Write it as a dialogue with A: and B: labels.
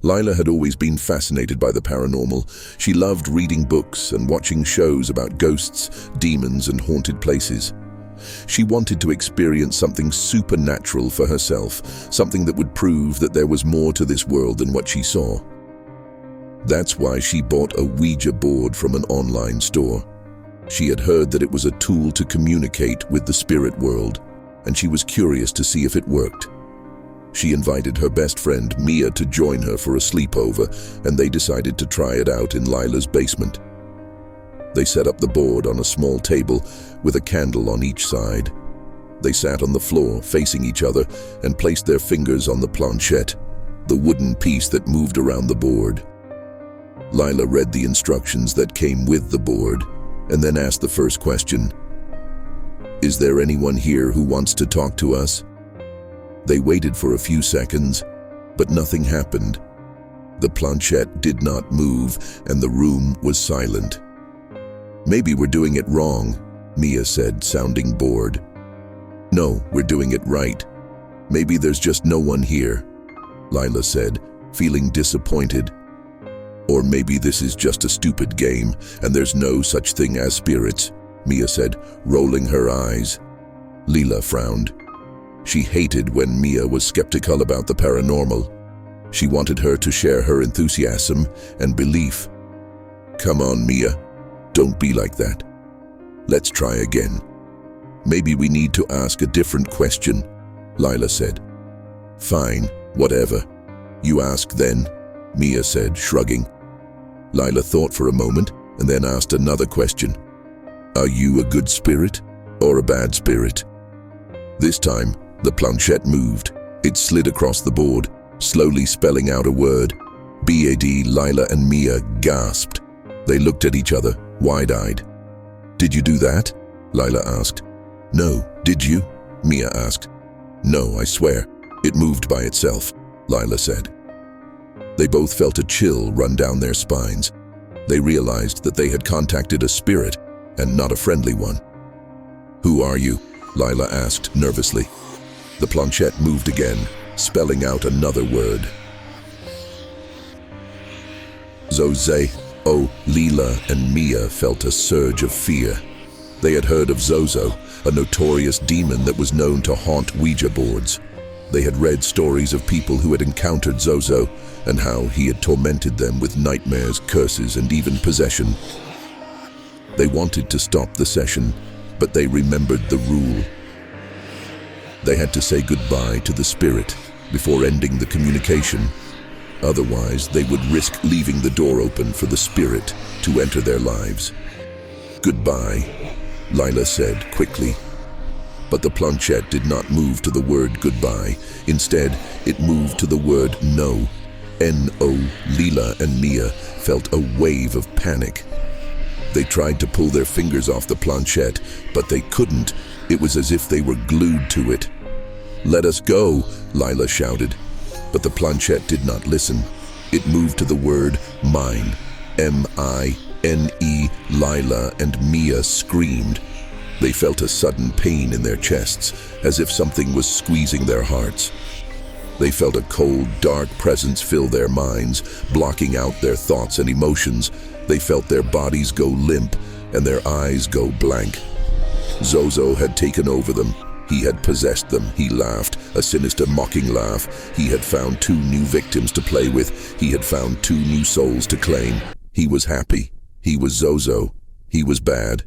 A: Lila had always been fascinated by the paranormal. She loved reading books and watching shows about ghosts, demons, and haunted places. She wanted to experience something supernatural for herself, something that would prove that there was more to this world than what she saw. That's why she bought a Ouija board from an online store. She had heard that it was a tool to communicate with the spirit world, and she was curious to see if it worked. She invited her best friend, Mia, to join her for a sleepover, and they decided to try it out in Lila's basement. They set up the board on a small table with a candle on each side. They sat on the floor, facing each other, and placed their fingers on the planchette, the wooden piece that moved around the board. Lila read the instructions that came with the board, and then asked the first question. "Is there anyone here who wants to talk to us?" They waited for a few seconds, but nothing happened. The planchette did not move, and the room was silent. "Maybe we're doing it wrong," Mia said, sounding bored. "No, we're doing it right. Maybe there's just no one here," Lila said, feeling disappointed. "Or maybe this is just a stupid game, and there's no such thing as spirits," Mia said, rolling her eyes. Lila frowned. She hated when Mia was skeptical about the paranormal. She wanted her to share her enthusiasm and belief. "Come on, Mia. Don't be like that. Let's try again. Maybe we need to ask a different question," Lila said. "Fine, whatever. You ask then," Mia said, shrugging. Lila thought for a moment and then asked another question. "Are you a good spirit or a bad spirit?" This time, the planchette moved. It slid across the board, slowly spelling out a word. "BAD." Lila and Mia gasped. They looked at each other, wide-eyed. "Did you do that?" Lila asked. "No, did you?" Mia asked. "No, I swear. It moved by itself," Lila said. They both felt a chill run down their spines. They realized that they had contacted a spirit, and not a friendly one. "Who are you?" Lila asked nervously. The planchette moved again, spelling out another word. Zozo. Oh, Lila and Mia felt a surge of fear. They had heard of Zozo, a notorious demon that was known to haunt Ouija boards. They had read stories of people who had encountered Zozo and how he had tormented them with nightmares, curses, and even possession. They wanted to stop the session, but they remembered the rule. They had to say goodbye to the spirit before ending the communication. Otherwise, they would risk leaving the door open for the spirit to enter their lives. "Goodbye," Lila said quickly. But the planchette did not move to the word goodbye. Instead, it moved to the word no. N-O. Lila and Mia felt a wave of panic. They tried to pull their fingers off the planchette, but they couldn't. It was as if they were glued to it. "Let us go," Lila shouted. But the planchette did not listen. It moved to the word mine. M-I-N-E. Lila and Mia screamed. They felt a sudden pain in their chests, as if something was squeezing their hearts. They felt a cold, dark presence fill their minds, blocking out their thoughts and emotions. They felt their bodies go limp and their eyes go blank. Zozo had taken over them. He had possessed them. He laughed, a sinister, mocking laugh. He had found 2 new victims to play with. He had found 2 new souls to claim. He was happy. He was Zozo. He was bad.